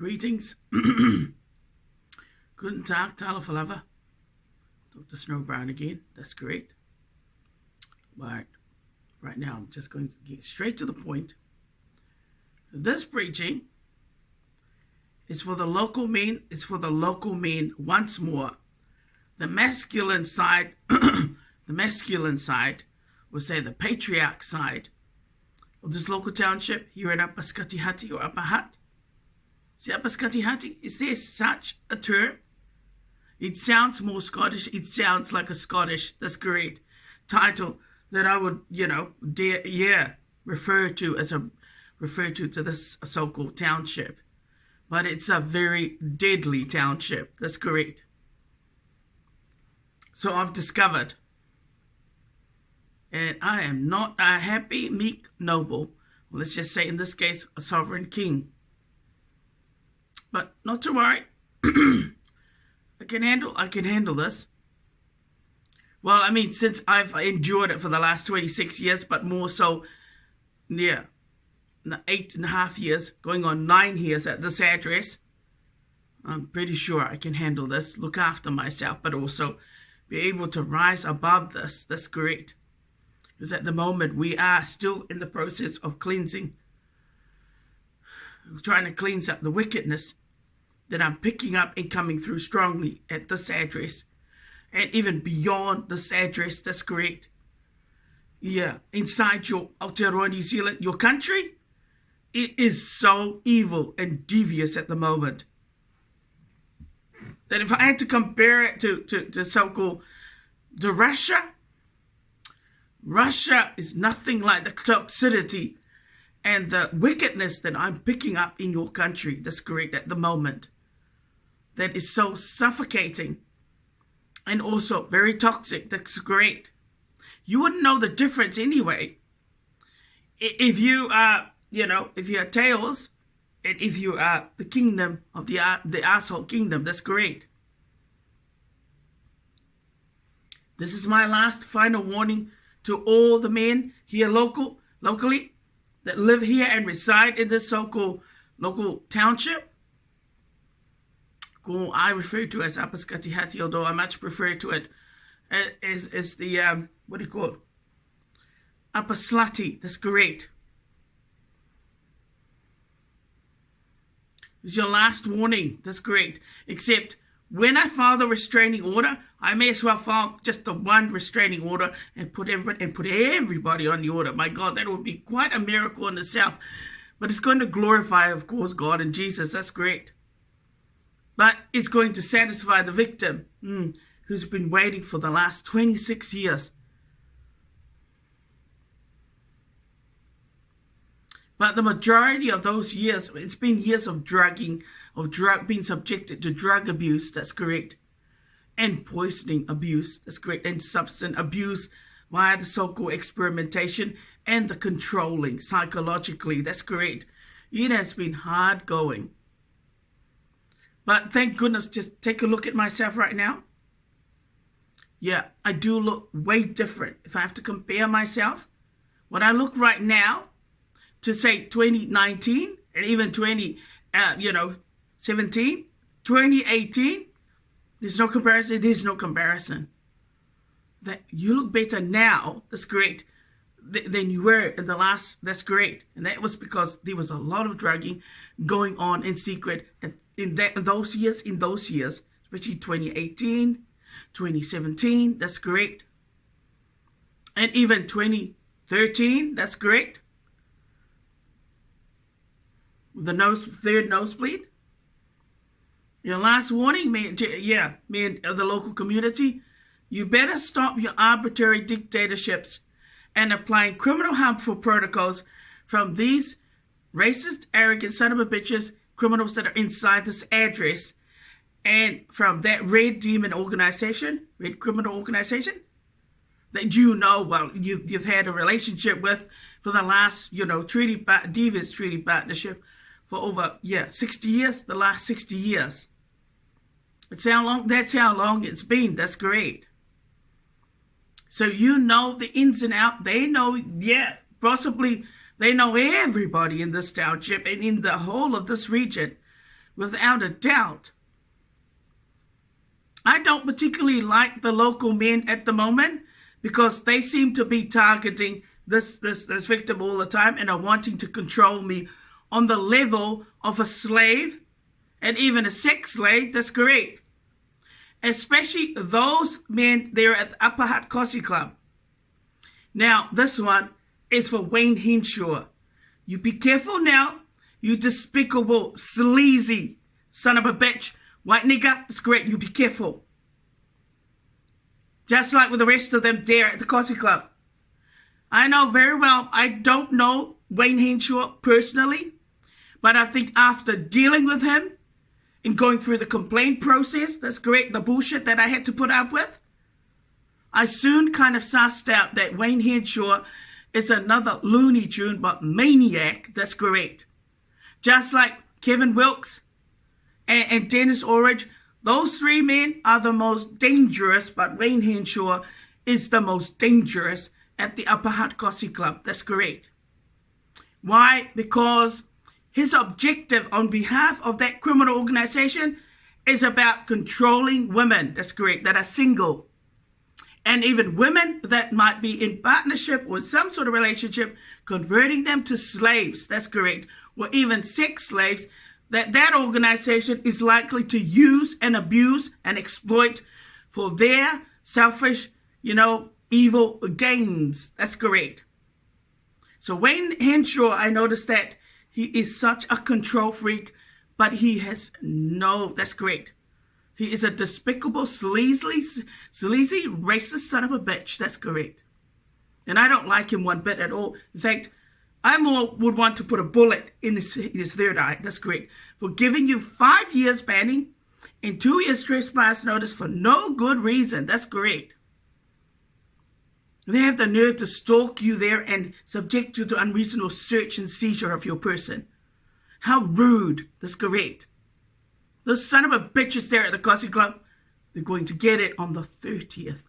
Greetings. Guten Tag, Talafalava. Dr. Snow Brown again. That's correct. But right now, I'm just going to get straight to the point. This preaching is for the local men. It's for the local men once more. The masculine side, will say the patriarch side of this local township here in Upper Skatihati or Upper Hutt. See, Upper Skatihati, is there such a term? It sounds more Scottish. It sounds like a Scottish, that's great, title that I would, refer to this so-called township. But it's a very deadly township. That's great. So I've discovered, and I am not a happy, meek, noble, well, let's just say in this case, a sovereign king. But not to worry. I can handle this. Well, I mean, since I've endured it for the last 26 years, but more so, 8.5 years, going on 9 years at this address, I'm pretty sure I can handle this, look after myself, but also be able to rise above this. That's correct. Because at the moment, we are still in the process of cleansing, trying to cleanse up the wickedness that I'm picking up and coming through strongly at this address. And even beyond this address, that's correct. Yeah, inside your Aotearoa New Zealand, your country, it is so evil and devious at the moment that if I had to compare it to so-called to Russia is nothing like the toxicity and the wickedness that I'm picking up in your country. That's correct at the moment. That is so suffocating and also very toxic. That's great. You wouldn't know the difference anyway. If you are, if you are tails, and if you are the kingdom of the asshole kingdom, that's great. This is my last final warning to all the men here locally that live here and reside in this so-called local township. I refer to as Upper Skatihati, although I much prefer to it as the, Upper Slutty. That's great. It's your last warning. That's great. Except when I file the restraining order, I may as well file just the one restraining order and put everybody on the order. My God, that would be quite a miracle in itself. But it's going to glorify, of course, God and Jesus. That's great. But it's going to satisfy the victim who's been waiting for the last 26 years. But the majority of those years, it's been years of being subjected to drug abuse, that's correct, and poisoning abuse, that's correct, and substance abuse via the so-called experimentation and the controlling psychologically, that's correct. It has been hard going. But thank goodness, just take a look at myself right now. Yeah, I do look way different. If I have to compare myself, what I look right now to say 2019 and even 2017, 2018, there's no comparison. There's no comparison. That you look better now, that's great, than you were in the last, that's great. And that was because there was a lot of drugging going on in secret in those years, especially 2018, 2017, that's great. And even 2013, that's great. The third nosebleed. Your last warning, me and the local community, you better stop your arbitrary dictatorships and applying criminal harmful protocols from these racist, arrogant son of a bitches, criminals that are inside this address, and from that red criminal organization that you've had a relationship with for the last, devious treaty partnership for over 60 years, the last 60 years. That's how long it's been. That's great. So you know the ins and outs. They know, possibly they know everybody in this township and in the whole of this region without a doubt. I don't particularly like the local men at the moment because they seem to be targeting this victim all the time and are wanting to control me on the level of a slave and even a sex slave. That's correct. Especially those men there at the Upper Hutt Coffee Club. Now, this one is for Wayne Henshaw. You be careful now, you despicable, sleazy son of a bitch. White nigger, it's correct, you be careful. Just like with the rest of them there at the Coffee Club. I know very well, I don't know Wayne Henshaw personally, but I think after dealing with him and going through the complaint process, that's correct, the bullshit that I had to put up with, I soon kind of sussed out that Wayne Henshaw is another Looney Tune, but maniac, that's correct. Just like Kevin Wilkes and Dennis Orridge, those three men are the most dangerous, but Wayne Henshaw is the most dangerous at the Upper Hutt Coffee Club, that's correct. Why? Because his objective on behalf of that criminal organization is about controlling women, that's correct, that are single. And even women that might be in partnership or some sort of relationship, converting them to slaves, that's correct, or even sex slaves, that organization is likely to use and abuse and exploit for their selfish, evil gains. That's correct. So Wayne Henshaw, I noticed that he is such a control freak, but he has that's correct. He is a despicable, sleazy, racist son of a bitch. That's correct. And I don't like him one bit at all. In fact, I more would want to put a bullet in his third eye. That's correct. For giving you 5 years banning and 2 years trespass notice for no good reason. That's correct. They have the nerve to stalk you there and subject you to unreasonable search and seizure of your person. How rude. That's correct. Those son of a bitches there at the Coffee Club, they're going to get it on the 30th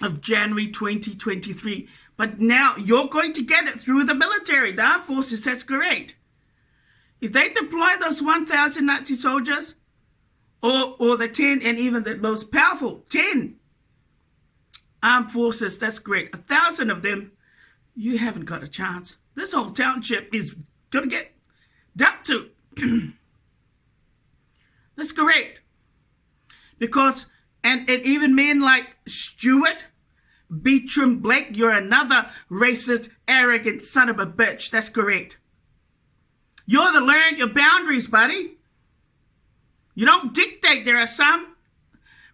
of January 2023. But now you're going to get it through the military, the armed forces. That's correct. If they deploy those 1,000 Nazi soldiers, or the 10, and even the most powerful 10 armed forces, that's correct, 1,000 of them, you haven't got a chance. This whole township is going to get dumped to. That's correct. Because, and even men like Stuart, Beecham Blake, you're another racist, arrogant son of a bitch. That's correct. You're to learn your boundaries, buddy. You don't dictate. There are some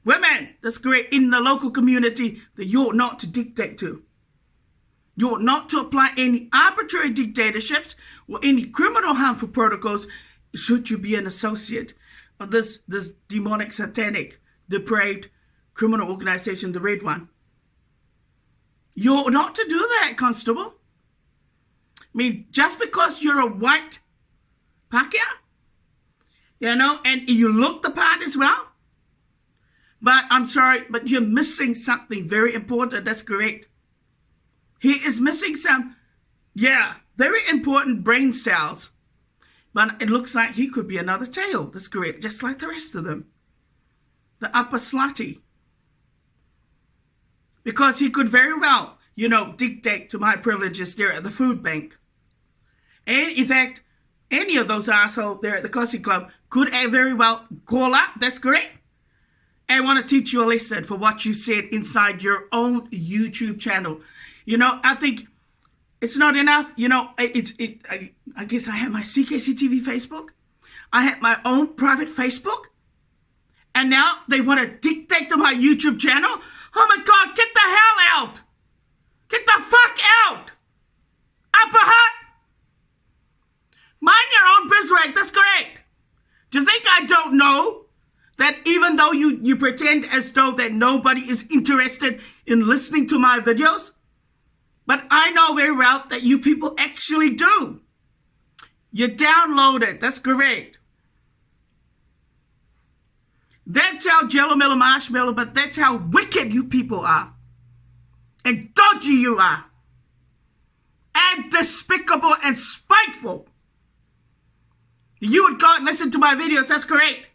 women, that's correct, in the local community that you ought not to dictate to. You ought not to apply any arbitrary dictatorships or any criminal harmful protocols should you be an associate of this demonic, satanic, depraved criminal organization, the red one. You're not to do that, Constable. I mean, just because you're a white Pākehā, and you look the part as well, but I'm sorry, but you're missing something very important. That's correct. He is missing some, very important brain cells. But it looks like he could be another tail. That's correct. Just like the rest of them. The upper slutty. Because he could very well, dictate to my privileges there at the food bank. And in fact, any of those assholes there at the Coffee Club could very well call up. That's correct. And want to teach you a lesson for what you said inside your own YouTube channel. I think it's not enough. I guess I have my CKCTV Facebook. I have my own private Facebook. And now they want to dictate to my YouTube channel. Oh my God, get the hell out. Get the fuck out. Upper Hutt. Mind your own business. That's correct. Do you think I don't know that even though you pretend as though that nobody is interested in listening to my videos? But I know very well that you people actually do. You download it. That's correct. That's how Jello Mellow Marshmallow, but that's how wicked you people are. And dodgy you are. And despicable and spiteful. You would go and listen to my videos. That's correct.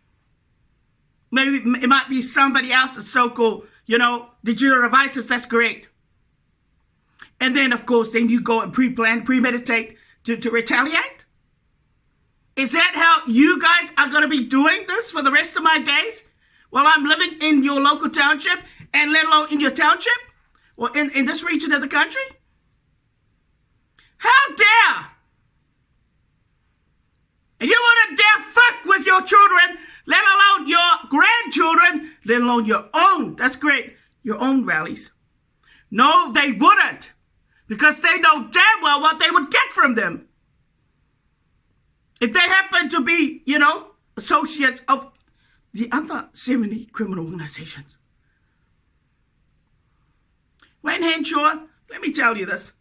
Maybe it might be somebody else's so-called, digital devices. That's correct. And then, of course, then you go and pre-plan, premeditate to retaliate. Is that how you guys are going to be doing this for the rest of my days? While I'm living in your local township, and let alone in your township? Or in this region of the country? How dare! And you wouldn't dare fuck with your children, let alone your grandchildren, let alone your own, that's great, your own rallies. No, they wouldn't. Because they know damn well what they would get from them. If they happen to be, associates of the other 70 criminal organizations. Wayne Henshaw, let me tell you this.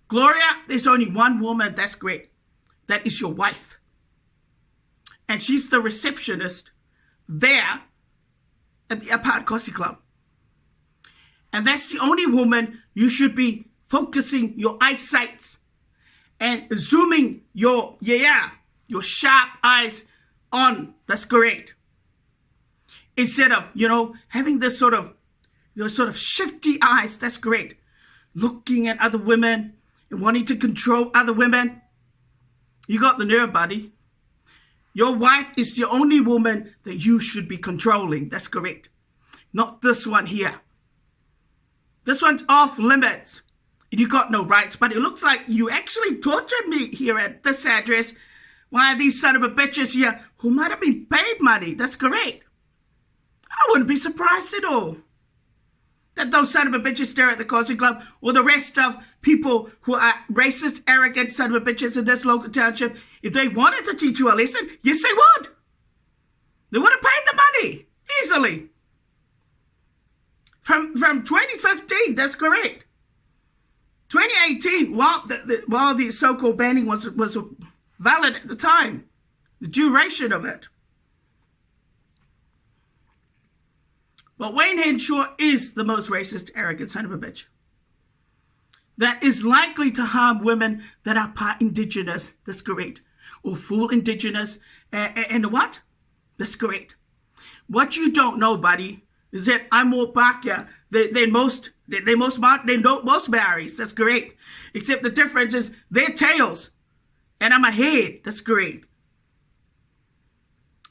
Gloria, there's only one woman that's great. That is your wife. And she's the receptionist there at the Apart Coffee Club. And that's the only woman you should be focusing your eyesight and zooming your sharp eyes on. That's correct. Instead of, having this sort of shifty eyes. That's correct. Looking at other women and wanting to control other women. You got the nerve, buddy. Your wife is the only woman that you should be controlling. That's correct. Not this one here. This one's off limits. And you got no rights. But it looks like you actually tortured me here at this address. Why are these son of a bitches here who might have been paid money? That's correct. I wouldn't be surprised at all that those son of a bitches there at the Cozy Club, or the rest of people who are racist, arrogant son of a bitches in this local township, if they wanted to teach you a lesson, yes, they would. They would have paid the money easily. From 2015, that's correct. 2018, while the so-called banning was valid at the time, the duration of it. But Wayne Henshaw is the most racist, arrogant son of a bitch that is likely to harm women that are part Indigenous. That's correct. Or full Indigenous. And what? That's correct. What you don't know, buddy, is that I'm more Pākehā than most Maoris. That's correct. Except the difference is they're tails and I'm a head. That's correct.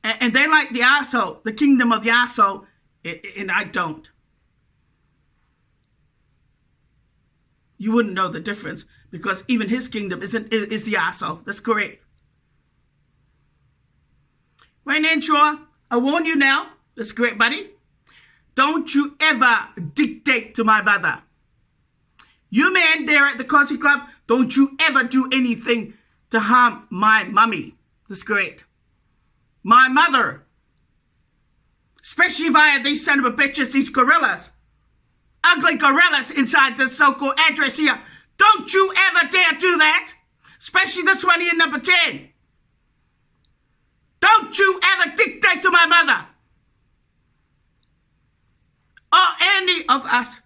And they like the arsehole, the kingdom of the arsehole. And I don't. You wouldn't know the difference because even his kingdom is the arsehole. That's correct. Wayne Henshaw, I warn you now. That's correct, buddy. Don't you ever dictate to my mother. You man there at the Cozy Club, don't you ever do anything to harm my mummy. That's correct. My mother. Especially via these son of a bitches, these gorillas. Ugly gorillas inside this so-called address here. Don't you ever dare do that. Especially this one here, number 10. Don't you ever dictate to my mother. Or any of us,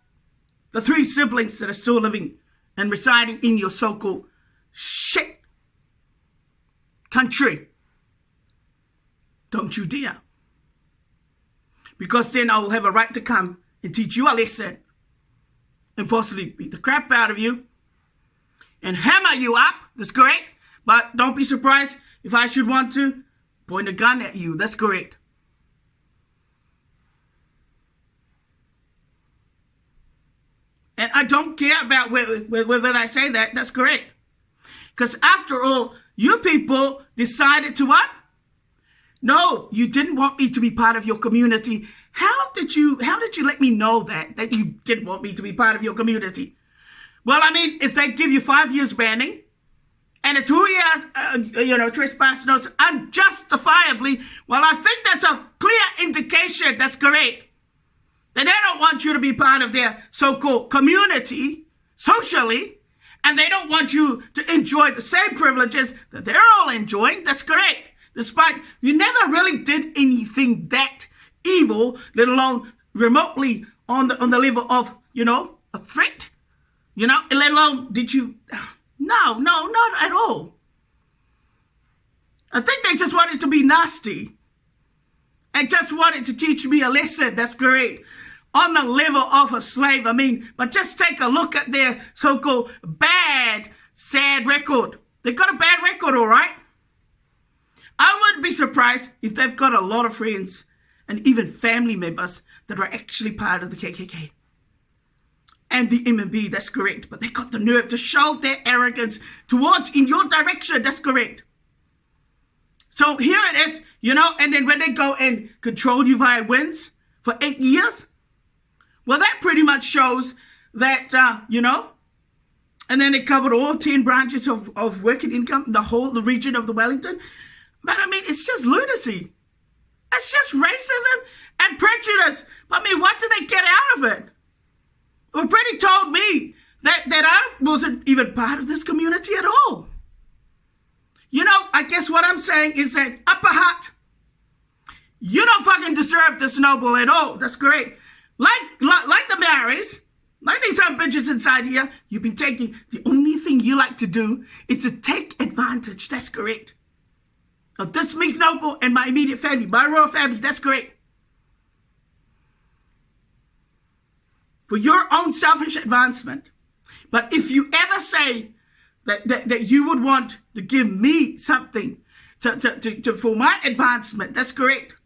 the 3 siblings that are still living and residing in your so-called shit country. Don't you dare. Because then I will have a right to come and teach you a lesson and possibly beat the crap out of you and hammer you up. That's correct. But don't be surprised if I should want to point a gun at you. That's correct. And I don't care about whether I say that. That's correct. Because after all, you people decided to what? No, you didn't want me to be part of your community. How did you let me know that you didn't want me to be part of your community? Well, I mean, if they give you 5 years banning and a 2 years, trespass notice unjustifiably, well, I think that's a clear indication. That's correct. That they don't want you to be part of their so-called community socially, and they don't want you to enjoy the same privileges that they're all enjoying. That's correct. Despite you never really did anything that evil, let alone remotely on the level of, a threat, let alone did you, no, not at all. I think they just wanted to be nasty and just wanted to teach me a lesson. That's great. On the level of a slave, I mean, but just take a look at their so-called bad, sad record. They've got a bad record, all right? I wouldn't be surprised if they've got a lot of friends and even family members that are actually part of the KKK and the MMB. That's correct. But they got the nerve to show their arrogance towards in your direction. That's correct. So here it is, you know, and then when they go and control you via winds for 8 years, well, that pretty much shows that, you know, and then they covered all 10 branches of working income, the region of the Wellington. But I mean, it's just lunacy. It's just racism and prejudice. But I mean, what did they get out of it? Well, pretty told me that I wasn't even part of this community at all. You know, I guess what I'm saying is that upper hut, you don't fucking deserve this noble at all. That's great. Like the Maoris, like these other bitches inside here, you've been taking, the only thing you like to do is to take advantage. That's correct. Of this meek noble and my immediate family, my royal family. That's correct. For your own selfish advancement. But if you ever say that you would want to give me something for my advancement, that's correct.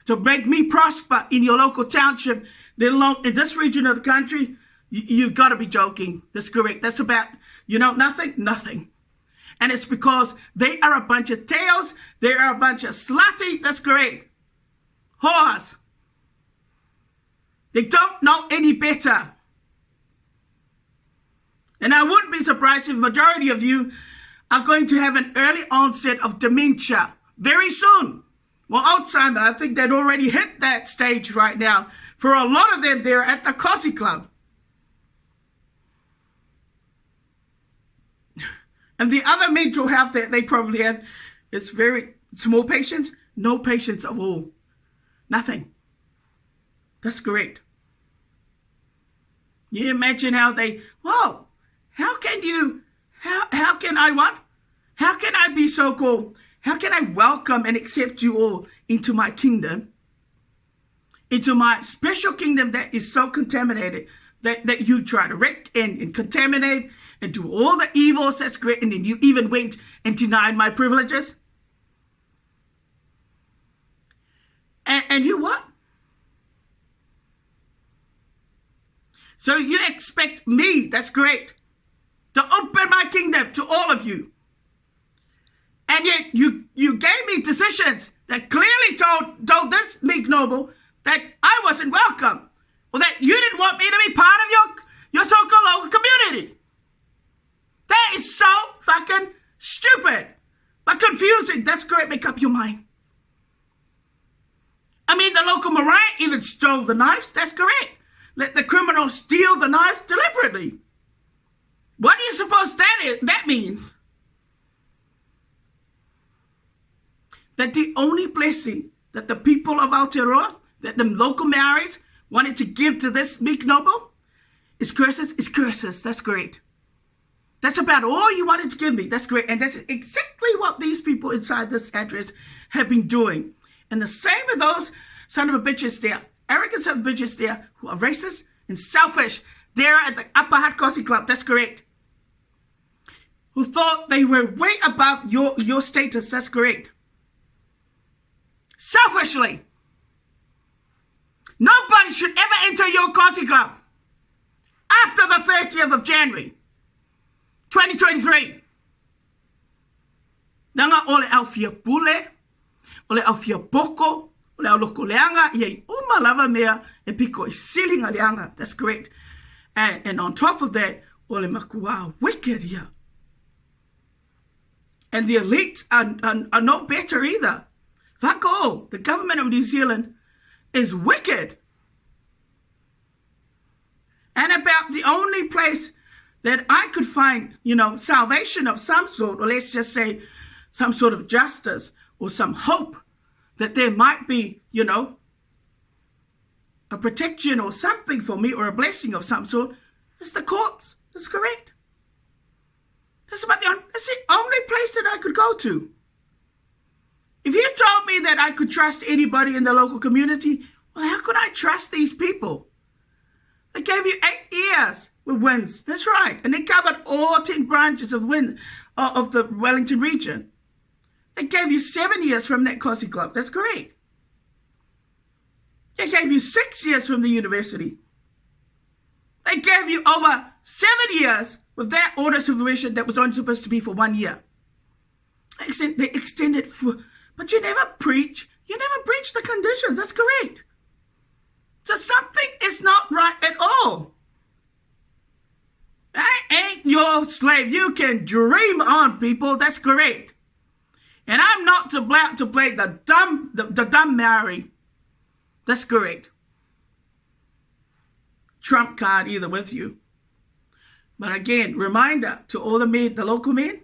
To make me prosper in your local township, in this region of the country, you've got to be joking. That's correct. That's about, you know, nothing. And it's because they are a bunch of tails. They are a bunch of slutty. That's correct. Whores. They don't know any better. And I wouldn't be surprised if the majority of you are going to have an early onset of dementia very soon. Well, Alzheimer, I think they'd already hit that stage right now. For a lot of them, they're at the Coffee Club. And the other mental health that they probably have is very small patience, no patience at all. Nothing. That's correct. You imagine how they, whoa, how can I be so-called, how can I welcome and accept you all into my kingdom, into my special kingdom that is so contaminated that you try to wreck and contaminate and do all the evils, that's great, and then you even went and denied my privileges? And you what? So you expect me, that's great, to open my kingdom to all of you. And yet you gave me decisions that clearly told this meek noble that I wasn't welcome, or that you didn't want me to be part of your so-called local community. That is so fucking stupid, but confusing. That's great. Make up your mind. I mean, the local Mariah even stole the knives. That's correct. Let the criminal steal the knives deliberately. What do you suppose that means? That the only blessing that the people of Aotearoa, that the local Maoris wanted to give to this meek noble is curses. That's great. That's about all you wanted to give me. That's great. And that's exactly what these people inside this address have been doing. And the same with those son of a bitches there, arrogant son of a bitches there who are racist and selfish. They're at the Upper Hutt Coffee Club. That's correct. Who thought they were way above your status. That's correct. Selfishly. Nobody should ever enter your coffee club after the 30th of January. 2023. Nanga ole au fia pule, ole au fia boko, ole au loko leanga, yei uma lava mea e piko I silinga leanga. That's correct. And on top of that, ole makua wicked here. And the elites are no better either. Vako, the government of New Zealand is wicked. And about the only place that I could find, salvation of some sort, or let's just say some sort of justice or some hope that there might be, a protection or something for me or a blessing of some sort, is the courts. That's correct. That's the only place that I could go to. If you told me that I could trust anybody in the local community, well, how could I trust these people? They gave you 8 years with wins. That's right. And they covered all 10 branches of the Wellington region. They gave you 7 years from that Cossy Club. That's correct. They gave you 6 years from the university. They gave you over 7 years with that order supervision that was only supposed to be for 1 year. They extended for, but you never preach. You never breach the conditions. That's correct. So something is not right at all. I ain't your slave. You can dream on, people. That's correct. And I'm not to play the dumb Mary. That's correct. Trump card either with you. But again, reminder to all the men, the local men,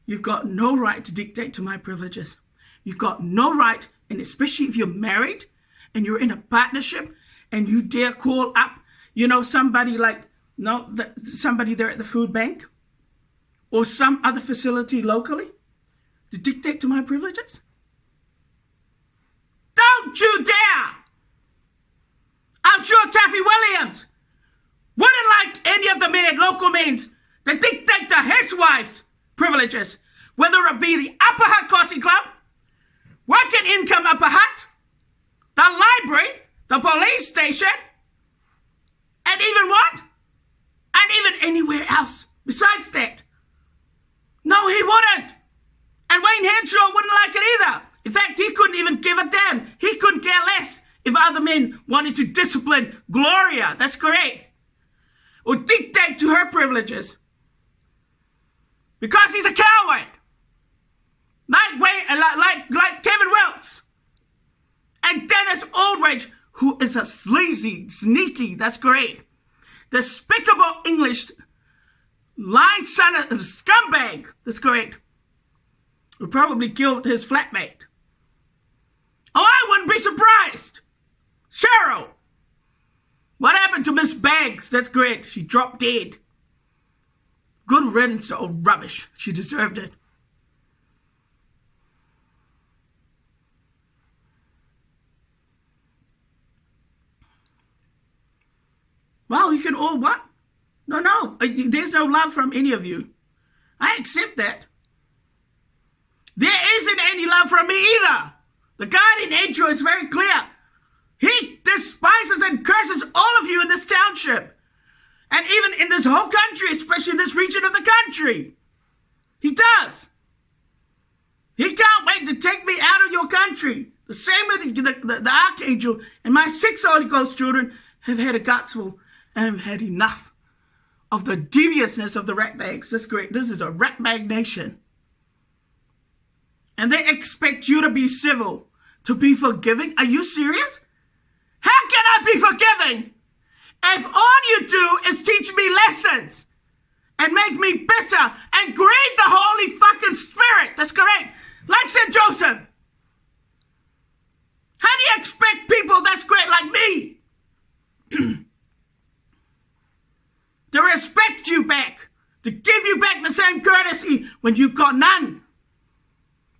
you've got no right to dictate to my privileges. You've got no right, and especially if you're married and you're in a partnership and you dare call up, somebody like, somebody there at the food bank or some other facility locally to dictate to my privileges. Don't you dare! I'm sure Taffy Williams wouldn't like any of the local men that dictate the housewives' privileges, whether it be the Upper Hutt Cossy Club, Working Income Upper Hutt, the library, the police station, and even what? And even anywhere else besides that. No, he wouldn't. And Wayne Henshaw wouldn't like it either. In fact, he couldn't even give a damn. He couldn't care less if other men wanted to discipline Gloria. That's correct. Or dictate to her privileges. Because he's a coward. Like Kevin Wilkes. And Dennis Aldridge, who is a sleazy, sneaky, that's correct, despicable English lying son of a scumbag, that's correct, who probably killed his flatmate. Oh, I wouldn't be surprised. Cheryl. What happened to Miss Baggs? That's correct. She dropped dead. Good riddance to old rubbish. She deserved it. Well, you can all what? No. There's no love from any of you. I accept that. There isn't any love from me either. The guardian angel is very clear. He despises and curses all of you in this township. And even in this whole country, especially in this region of the country. He does. He can't wait to take me out of your country. The same with the archangel and my 6 Holy Ghost children have had a gutsful and have had enough of the deviousness of the ratbags. That's correct. This is a ratbag nation. And they expect you to be civil, to be forgiving. Are you serious? How can I be forgiving if all you do is teach me lessons and make me bitter and grieve the Holy fucking Spirit? That's correct. Like St. Joseph. How do you expect people that's great like me to respect you back, to give you back the same courtesy when you've got none?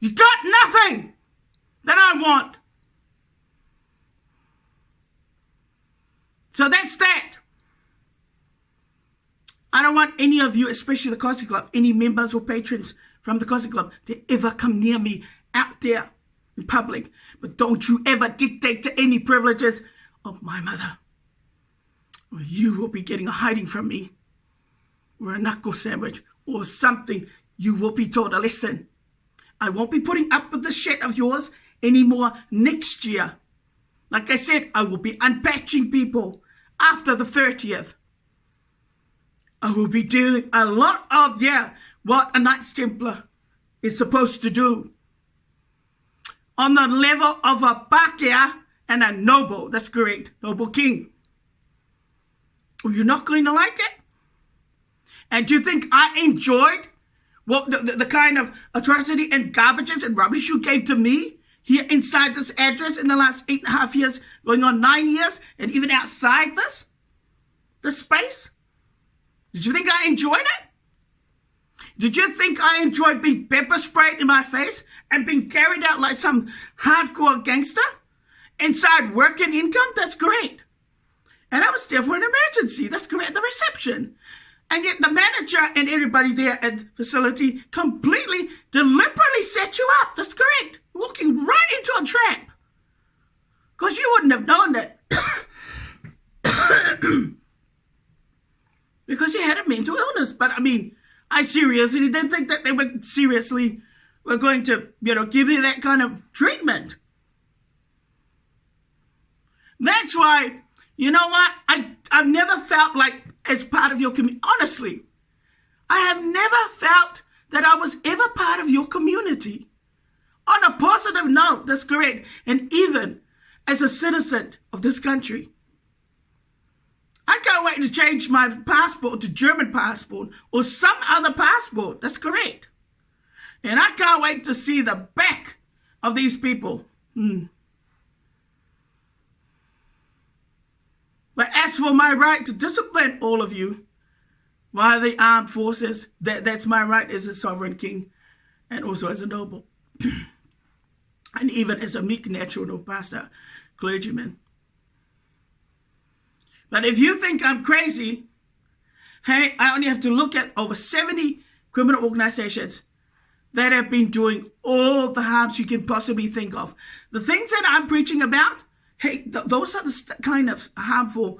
You got nothing that I want. So that's that. I don't want any of you, especially the Cossy Club, any members or patrons from the Cossy Club, to ever come near me out there in public. But don't you ever dictate to any privileges of my mother. Or you will be getting a hiding from me, or a knuckle sandwich, or something. You will be told a lesson. I won't be putting up with the shit of yours anymore next year. Like I said, I will be unpatching people after the 30th. I will be doing a lot of, what a Knights Templar is supposed to do. On the level of a Pakeha and a noble. That's correct. Noble king. Oh, you're not going to like it? And do you think I enjoyed the kind of atrocity and garbages and rubbish you gave to me here inside this address in the last 8.5 years, going on 9 years, and even outside this space? Did you think I enjoyed it? Did you think I enjoyed being pepper sprayed in my face and being carried out like some hardcore gangster inside work and income? That's great. And I was there for an emergency. That's great. The reception. And yet the manager and everybody there at the facility completely, deliberately set you up. That's great. Walking right into a trap. Because you wouldn't have known that. Because he had a mental illness. But I mean, I seriously didn't think that they were going to, give you that kind of treatment. That's why, you know what? I've never felt like as part of your community. Honestly, I have never felt that I was ever part of your community. On a positive note, that's correct. And even as a citizen of this country. I can't wait to change my passport to German passport or some other passport. That's correct. And I can't wait to see the back of these people. But as for my right to discipline all of you via the armed forces, that's my right as a sovereign king and also as a noble. And even as a meek, natural pastor, clergyman. But if you think I'm crazy, hey, I only have to look at over 70 criminal organizations that have been doing all the harms you can possibly think of. The things that I'm preaching about, hey, those are the kind of harmful,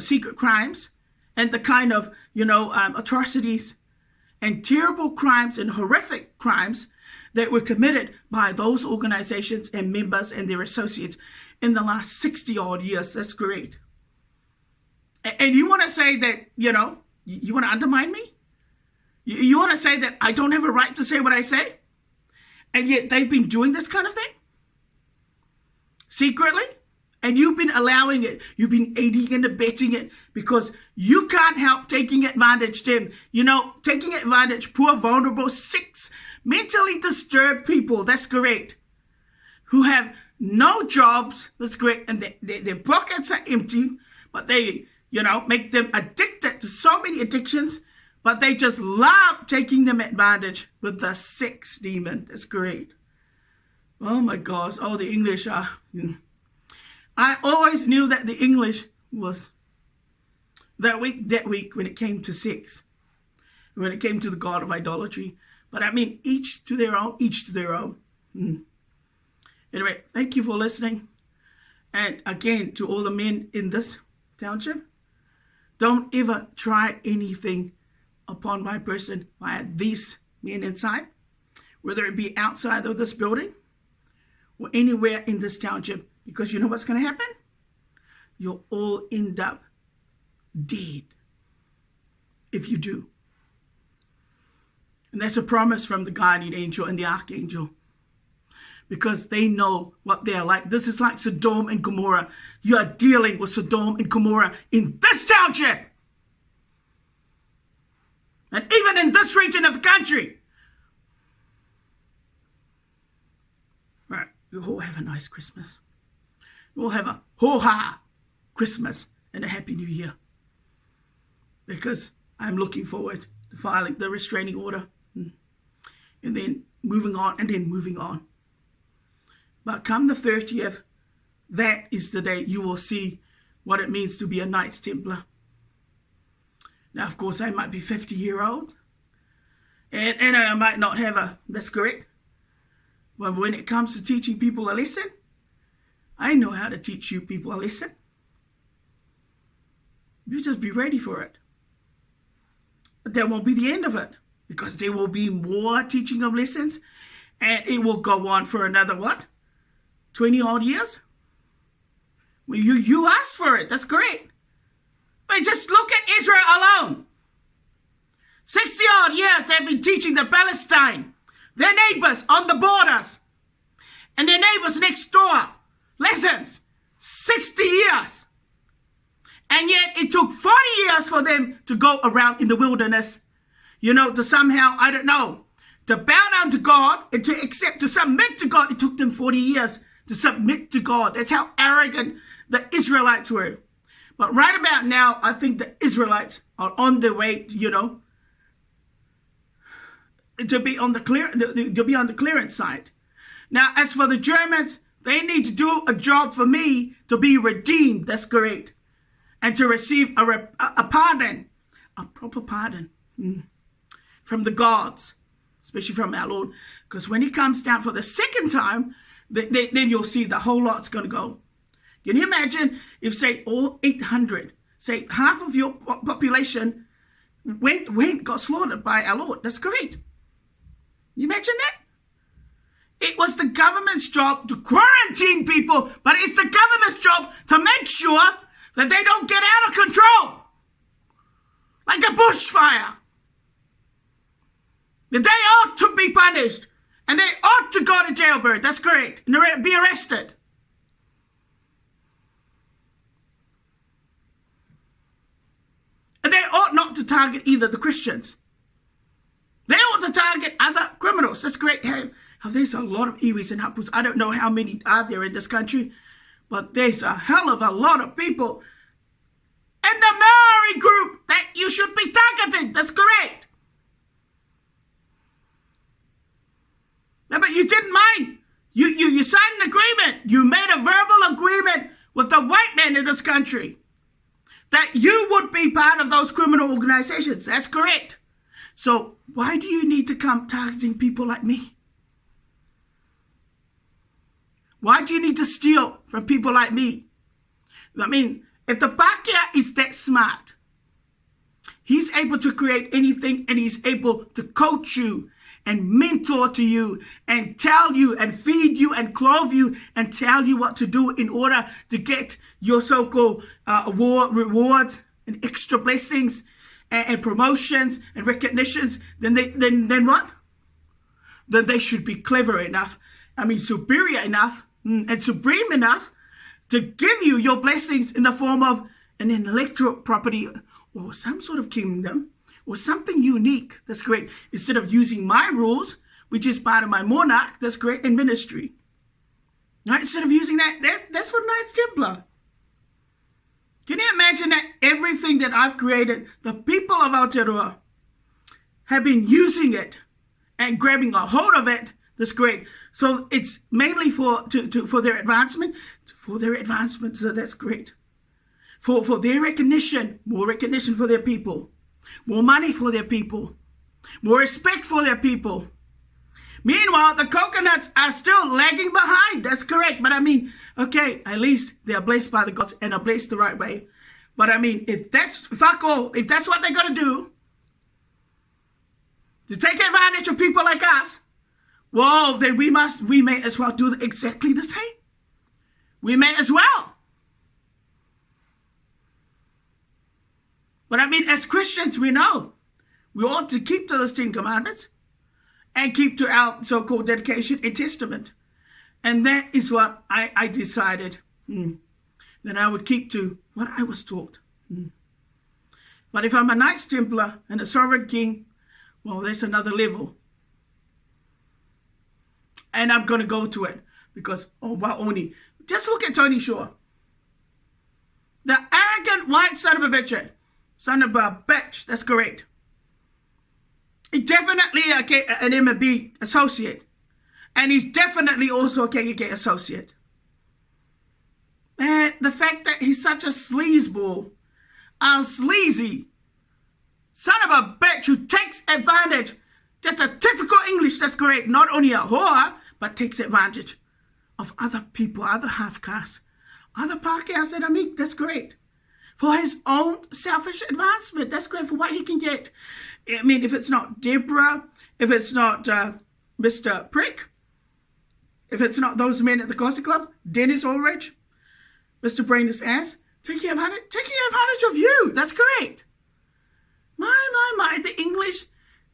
secret crimes and the kind of, atrocities and terrible crimes and horrific crimes that were committed by those organizations and members and their associates in the last 60 odd years. That's great. And you want to say that, you want to undermine me? You want to say that I don't have a right to say what I say? And yet they've been doing this kind of thing? Secretly? And you've been allowing it. You've been aiding and abetting it because you can't help taking advantage of them. Taking advantage, poor, vulnerable, sick, mentally disturbed people, that's correct, who have no jobs, that's correct, and their pockets are empty, but they, make them addicted to so many addictions, but they just love taking them advantage with the sex demon. That's great. Oh my gosh, the English are... I always knew that the English was that weak when it came to sex, when it came to the god of idolatry. But I mean, each to their own. Anyway, thank you for listening. And again, to all the men in this township, don't ever try anything upon my person via these men inside, whether it be outside of this building or anywhere in this township, because you know what's going to happen? You'll all end up dead if you do. And that's a promise from the guardian angel and the archangel, because they know what they're like. This is like Sodom and Gomorrah. You are dealing with Sodom and Gomorrah in this township. And even in this region of the country. All right, you all have a nice Christmas. You all have a ho-ha Christmas and a Happy New Year. Because I'm looking forward to filing the restraining order. And then moving on. But come the 30th, that is the day you will see what it means to be a Knights Templar. Now, of course, I might be 50-year-old. And I might not have that's correct. But when it comes to teaching people a lesson, I know how to teach you people a lesson. You just be ready for it. But that won't be the end of it, because there will be more teaching of lessons, and it will go on for another, 20 odd years? Well, you asked for it. That's great. But just look at Israel alone. 60 odd years they've been teaching the Palestine, their neighbors on the borders, and their neighbors next door, lessons. 60 years. And yet it took 40 years for them to go around in the wilderness, to somehow, to bow down to God and to submit to God. It took them 40 years to submit to God. That's how arrogant the Israelites were. But right about now, I think the Israelites are on their way, to be on the clearance side. Now, as for the Germans, they need to do a job for me to be redeemed. That's correct. And to receive a pardon, a proper pardon from the gods, especially from our Lord. Because when he comes down for the second time, then you'll see the whole lot's going to go. Can you imagine if, say, all 800, say half of your population got slaughtered by our Lord? That's correct. You imagine that? It was the government's job to quarantine people, but it's the government's job to make sure that they don't get out of control. Like a bushfire. That they ought to be punished. And they ought to go to jailbird. That's correct. And be arrested. And they ought not to target either the Christians. They ought to target other criminals. That's correct. Hey, there's a lot of iwis and hapus. I don't know how many are there in this country. But there's a hell of a lot of people in the Maori group that you should be targeting. That's correct. No, but you didn't mind. You signed an agreement. You made a verbal agreement with the white men in this country that you would be part of those criminal organizations. That's correct. So why do you need to come targeting people like me? Why do you need to steal from people like me? I mean, if the Pākehā is that smart, he's able to create anything, and he's able to coach you and mentor to you and tell you and feed you and clothe you and tell you what to do in order to get your so-called rewards and extra blessings and promotions and recognitions. Then what? Then they should be clever enough, superior enough and supreme enough to give you your blessings in the form of an intellectual property or some sort of kingdom or something unique. That's great. Instead of using my rules, which is part of my monarch, that's great, in ministry. Right? Instead of using that's for Knights Templar. Can you imagine that everything that I've created, the people of Aotearoa have been using it and grabbing a hold of it? That's great. So it's mainly for their advancement. For their advancement, so that's great. For their recognition, more recognition for their people. More money for their people. More respect for their people. Meanwhile, the coconuts are still lagging behind. That's correct. But okay, at least they are blessed by the gods and are blessed the right way. But if that's what they're going to do, to take advantage of people like us, well, then we may as well do exactly the same. We may as well. But as Christians, we know we ought to keep to those 10 commandments and keep to our so-called dedication and testament. And that is what I decided that I would keep to what I was taught. But if I'm a Knights Templar and a sovereign king, well, there's another level. And I'm going to go to it because, only. Just look at Tony Shaw. The arrogant white son of a bitch. Son of a bitch, that's correct. He's definitely an MB associate. And he's definitely also a KKK associate. And the fact that he's such a sleazeball, a sleazy son of a bitch who takes advantage, just a typical English, that's correct, not only a whore, but takes advantage of other people, other half-castes, other Pākehās that are meek, that's great. For his own selfish advancement. That's great for what he can get. If it's not Deborah, if it's not Mr. Prick, if it's not those men at the Gossip Club, Dennis Ulrich, Mr. Brainless Ass, taking advantage of you. That's correct. My, the English,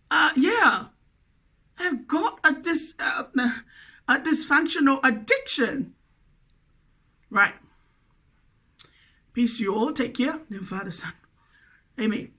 have got a dysfunctional addiction. Right. Peace to you all. Take care. Then Father, Son. Amen.